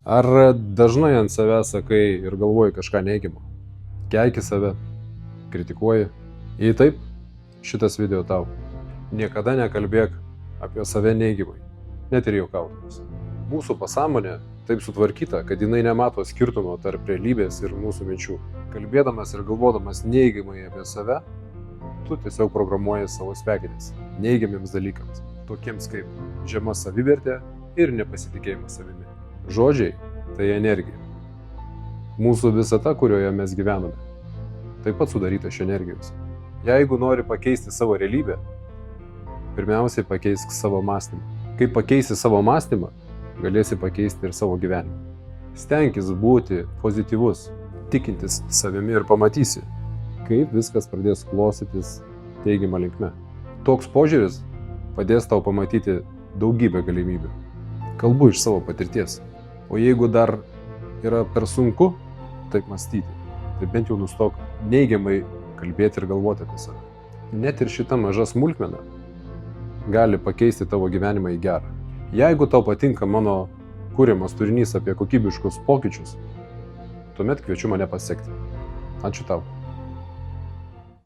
Ar dažnai ant savęs sakai ir galvoji kažką neigiamo? Keiki save, kritikuoji? Jei taip, šitas video tau. Niekada nekalbėk apie save neigiamai, net ir juokaudamas. Mūsų pasąmonė taip sutvarkyta, kad jinai nemato skirtumo tarp realybės ir mūsų minčių. Kalbėdamas ir galvodamas neigiamai apie save, tu tiesiog programuoji savo smegenis neigiamiems dalykams, tokiems kaip žema savivertė ir nepasitikėjimas savimi. Žodžiai – tai energija. Mūsų visata, kurioje mes gyvename, taip pat sudaryta iš energijos. Jeigu nori pakeisti savo realybę, pirmiausiai pakeisk savo mąstymą. Kai pakeisi savo mąstymą, galėsi pakeisti ir savo gyvenimą. Stenkis būti pozityvus, tikintis savimi ir pamatysi, kaip viskas pradės klostytis teigiamą linkme. Toks požiūris padės tau pamatyti daugybę galimybių. Kalbu iš savo patirties. O jeigu dar yra per sunku taip mąstyti, tai bent jau nustok neigiamai kalbėti ir galvoti apie save. Net ir šita maža smulkmena gali pakeisti tavo gyvenimą į gerą. Jeigu tau patinka mano kuriamas turinys apie kokybiškus pokyčius, tuomet kviečiu mane pasekti. Ačiū tau.